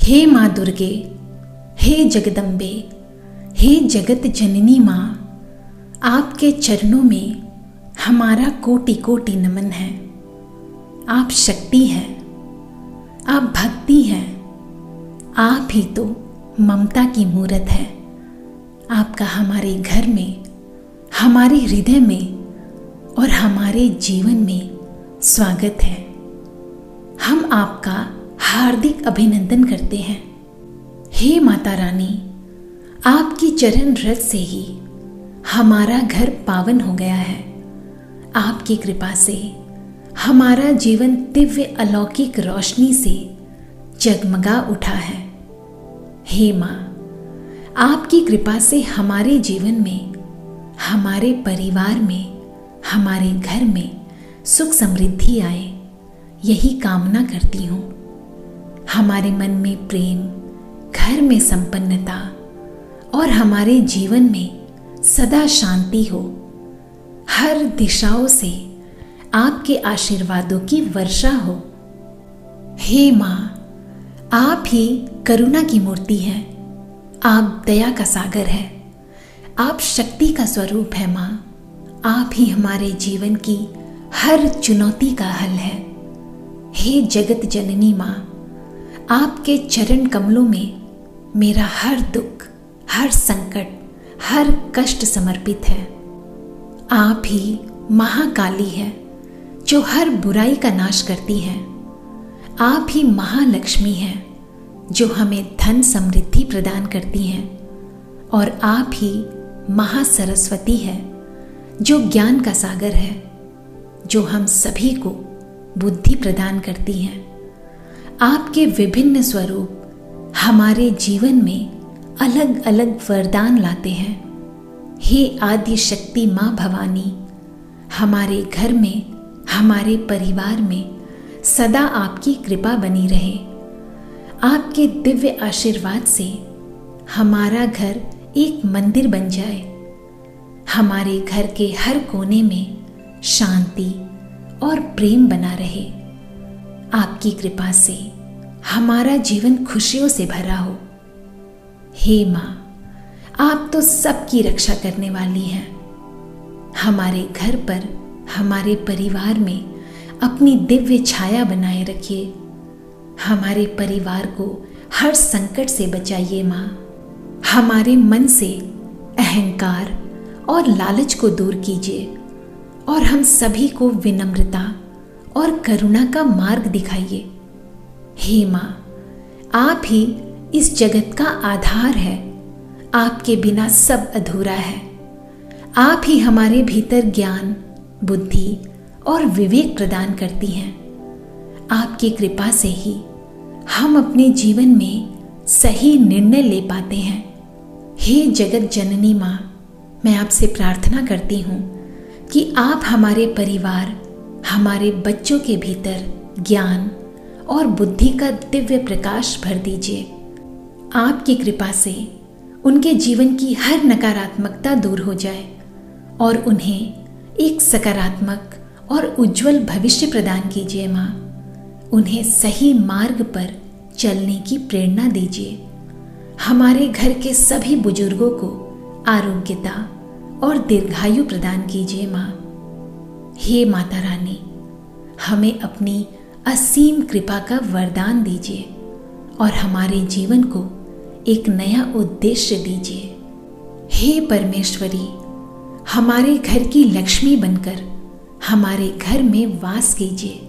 हे माँ दुर्गे, हे जगदम्बे, हे जगत जननी माँ, आपके चरणों में हमारा कोटि कोटि नमन है। आप शक्ति हैं, आप भक्ति हैं, आप ही तो ममता की मूरत है। आपका हमारे घर में, हमारे हृदय में और हमारे जीवन में स्वागत है। हम आपका हार्दिक अभिनंदन करते हैं। हे माता रानी, आपकी चरण रज से ही हमारा घर पावन हो गया है। आपकी कृपा से हमारा जीवन दिव्य अलौकिक रोशनी से जगमगा उठा है। हे माँ, आपकी कृपा से हमारे जीवन में, हमारे परिवार में, हमारे घर में सुख समृद्धि आए, यही कामना करती हूँ। हमारे मन में प्रेम, घर में संपन्नता और हमारे जीवन में सदा शांति हो। हर दिशाओं से आपके आशीर्वादों की वर्षा हो। हे माँ, आप ही करुणा की मूर्ति हैं। आप दया का सागर है। आप शक्ति का स्वरूप है माँ। आप ही हमारे जीवन की हर चुनौती का हल है। हे जगत जननी माँ, आपके चरण कमलों में मेरा हर दुख, हर संकट, हर कष्ट समर्पित है। आप ही महाकाली है जो हर बुराई का नाश करती है। आप ही महालक्ष्मी है जो हमें धन समृद्धि प्रदान करती हैं। और आप ही महासरस्वती है जो ज्ञान का सागर है, जो हम सभी को बुद्धि प्रदान करती हैं। आपके विभिन्न स्वरूप हमारे जीवन में अलग अलग वरदान लाते हैं। हे आदि शक्ति माँ भवानी, हमारे घर में, हमारे परिवार में सदा आपकी कृपा बनी रहे। आपके दिव्य आशीर्वाद से हमारा घर एक मंदिर बन जाए। हमारे घर के हर कोने में शांति और प्रेम बना रहे। आपकी कृपा से हमारा जीवन खुशियों से भरा हो। हे माँ, आप तो सबकी रक्षा करने वाली हैं। हमारे घर पर, हमारे परिवार में अपनी दिव्य छाया बनाए रखिए। हमारे परिवार को हर संकट से बचाइए माँ। हमारे मन से अहंकार और लालच को दूर कीजिए और हम सभी को विनम्रता और करुणा का मार्ग दिखाइए। हे माँ, आप ही इस जगत का आधार है। आपके बिना सब अधूरा है। आप ही हमारे भीतर ज्ञान, बुद्धि और विवेक प्रदान करती हैं। आपकी कृपा से ही हम अपने जीवन में सही निर्णय ले पाते हैं। हे जगत जननी माँ, मैं आपसे प्रार्थना करती हूँ कि आप हमारे परिवार, हमारे बच्चों के भीतर ज्ञान और बुद्धि का दिव्य प्रकाश भर दीजिए। आपकी कृपा से उनके जीवन की हर नकारात्मकता दूर हो जाए और उन्हें एक सकारात्मक और उज्जवल भविष्य प्रदान कीजिए माँ। उन्हें सही मार्ग पर चलने की प्रेरणा दीजिए। हमारे घर के सभी बुजुर्गों को आरोग्यता और दीर्घायु प्रदान कीजिए माँ। हे माता रानी, हमें अपनी असीम कृपा का वरदान दीजिए और हमारे जीवन को एक नया उद्देश्य दीजिए। हे परमेश्वरी, हमारे घर की लक्ष्मी बनकर हमारे घर में वास कीजिए।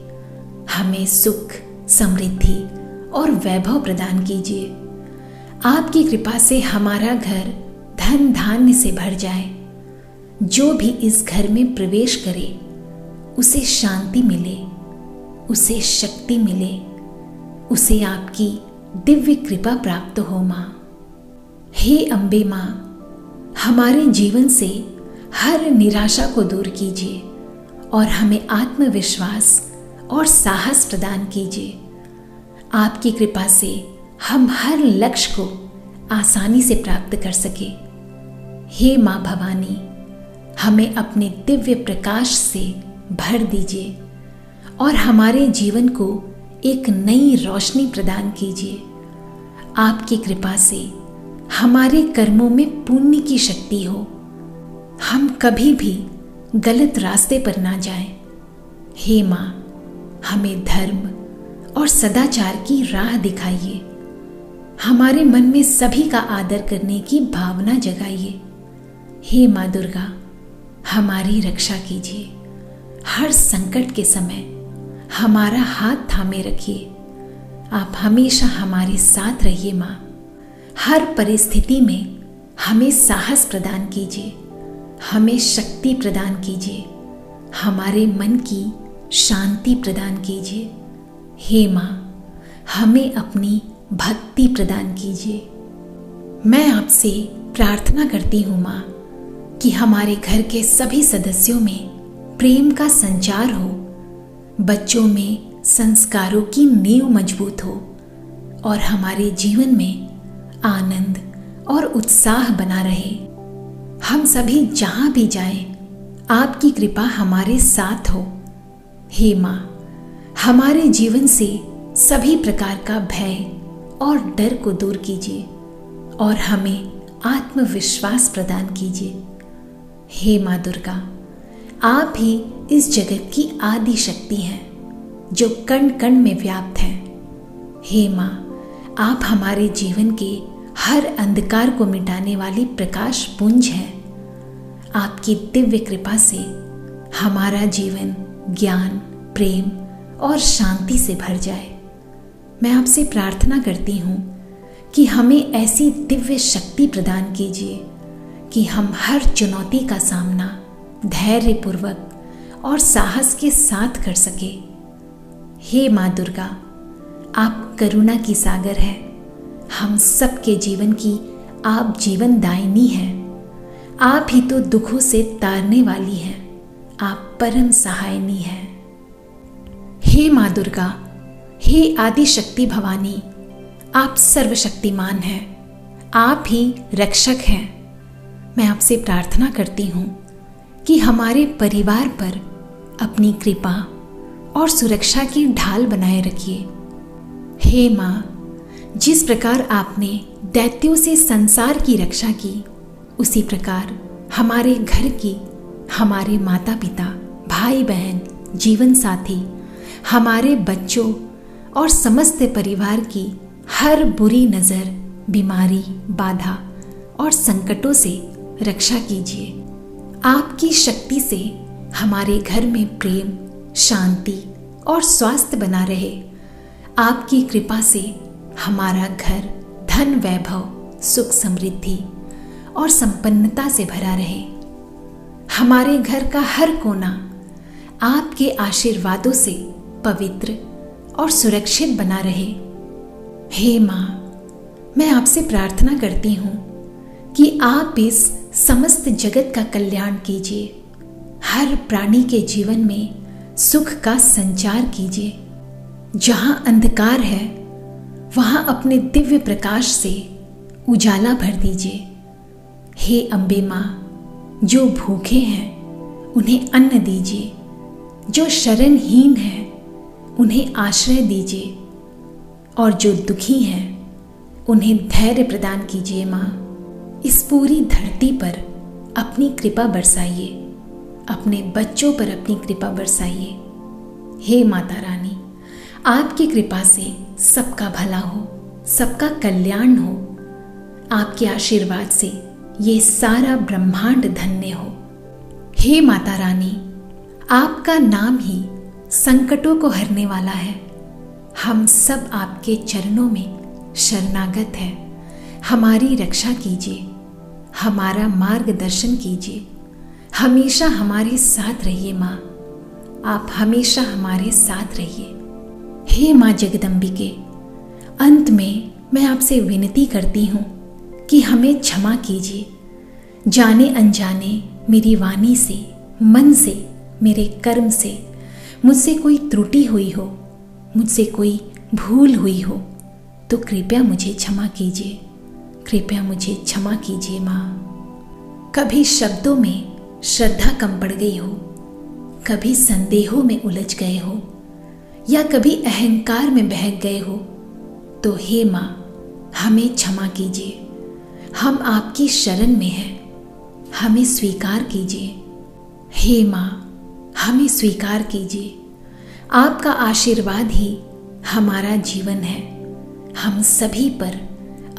हमें सुख, समृद्धि और वैभव प्रदान कीजिए। आपकी कृपा से हमारा घर धन धान्य से भर जाए। जो भी इस घर में प्रवेश करे उसे शांति मिले, उसे शक्ति मिले, उसे आपकी दिव्य कृपा प्राप्त हो माँ। हे अम्बे माँ, हमारे जीवन से हर निराशा को दूर कीजिए और हमें आत्मविश्वास और साहस प्रदान कीजिए। आपकी कृपा से हम हर लक्ष्य को आसानी से प्राप्त कर सके। हे माँ भवानी, हमें अपने दिव्य प्रकाश से भर दीजिए और हमारे जीवन को एक नई रोशनी प्रदान कीजिए। आपकी कृपा से हमारे कर्मों में पुण्य की शक्ति हो, हम कभी भी गलत रास्ते पर ना जाएं। हे माँ, हमें धर्म और सदाचार की राह दिखाइए, हमारे मन में सभी का आदर करने की भावना जगाइए। हे माँ दुर्गा, हमारी रक्षा कीजिए, हर संकट के समय हमारा हाथ थामे रखिए। आप हमेशा हमारे साथ रहिए माँ, हर परिस्थिति में हमें साहस प्रदान कीजिए, हमें शक्ति प्रदान कीजिए, हमारे मन की शांति प्रदान कीजिए। हे माँ, हमें अपनी भक्ति प्रदान कीजिए। मैं आपसे प्रार्थना करती हूँ माँ कि हमारे घर के सभी सदस्यों में प्रेम का संचार हो, बच्चों में संस्कारों की नींव मजबूत हो और हमारे जीवन में आनंद और उत्साह बना रहे। हम सभी जहाँ भी जाएं, आपकी कृपा हमारे साथ हो। हे माँ, हमारे जीवन से सभी प्रकार का भय और डर को दूर कीजिए और हमें आत्मविश्वास प्रदान कीजिए। हे माँ दुर्गा, आप ही इस जगत की आदि शक्ति हैं जो कण कण में व्याप्त हैं। हे माँ, आप हमारे जीवन के हर अंधकार को मिटाने वाली प्रकाश पुंज हैं। आपकी दिव्य कृपा से हमारा जीवन ज्ञान, प्रेम और शांति से भर जाए। मैं आपसे प्रार्थना करती हूँ कि हमें ऐसी दिव्य शक्ति प्रदान कीजिए कि हम हर चुनौती का सामना धैर्यपूर्वक और साहस के साथ कर सके। हे माँ दुर्गा, आप करुणा की सागर है, हम सबके जीवन की आप जीवन दायिनी हैं। आप ही तो दुखों से तारने वाली हैं, आप परम सहायनी हैं। हे माँ दुर्गा, हे आदि शक्ति भवानी, आप सर्वशक्तिमान हैं, आप ही रक्षक हैं। मैं आपसे प्रार्थना करती हूँ कि हमारे परिवार पर अपनी कृपा और सुरक्षा की ढाल बनाए रखिए। हे माँ, जिस प्रकार आपने दैत्यों से संसार की रक्षा की, उसी प्रकार हमारे घर की, हमारे माता पिता, भाई बहन, जीवन साथी, हमारे बच्चों और समस्त परिवार की हर बुरी नज़र, बीमारी, बाधा और संकटों से रक्षा कीजिए। आपकी शक्ति से हमारे घर में प्रेम, शांति और स्वास्थ्य बना रहे। आपकी कृपा से हमारा घर धन, वैभव, सुख, समृद्धि और संपन्नता से भरा रहे। हमारे घर का हर कोना आपके आशीर्वादों से पवित्र और सुरक्षित बना रहे। हे माँ, मैं आपसे प्रार्थना करती हूँ कि आप इस समस्त जगत का कल्याण कीजिए, हर प्राणी के जीवन में सुख का संचार कीजिए। जहाँ अंधकार है वहाँ अपने दिव्य प्रकाश से उजाला भर दीजिए। हे अम्बे माँ, जो भूखे हैं उन्हें अन्न दीजिए, जो शरणहीन हैं उन्हें आश्रय दीजिए और जो दुखी हैं उन्हें धैर्य प्रदान कीजिए। माँ, इस पूरी धरती पर अपनी कृपा बरसाइए, अपने बच्चों पर अपनी कृपा बरसाइए। हे माता रानी, आपकी कृपा से सबका भला हो, सबका कल्याण हो। आपके आशीर्वाद से ये सारा ब्रह्मांड धन्य हो। हे माता रानी, आपका नाम ही संकटों को हरने वाला है। हम सब आपके चरणों में शरणागत हैं। हमारी रक्षा कीजिए, हमारा मार्गदर्शन कीजिए, हमेशा हमारे साथ रहिए। माँ, आप हमेशा हमारे साथ रहिए। हे माँ जगदम्बिके, अंत में मैं आपसे विनती करती हूँ कि हमें क्षमा कीजिए। जाने अनजाने मेरी वाणी से, मन से, मेरे कर्म से मुझसे कोई त्रुटि हुई हो, मुझसे कोई भूल हुई हो तो कृपया मुझे क्षमा कीजिए, कृपया मुझे क्षमा कीजिए। माँ, कभी शब्दों में श्रद्धा कम पड़ गई हो, कभी संदेहों में उलझ गए हो या कभी अहंकार में बहक गए हो तो हे माँ, हमें क्षमा कीजिए, हम आपकी शरण में हैं, हमें स्वीकार कीजिए। हे माँ, हमें स्वीकार कीजिए। आपका आशीर्वाद ही हमारा जीवन है। हम सभी पर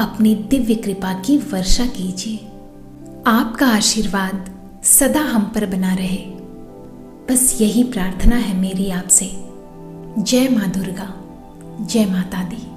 अपनी दिव्य कृपा की वर्षा कीजिए। आपका आशीर्वाद सदा हम पर बना रहे। बस यही प्रार्थना है मेरी आपसे। जय माँ दुर्गा, जय माता दी।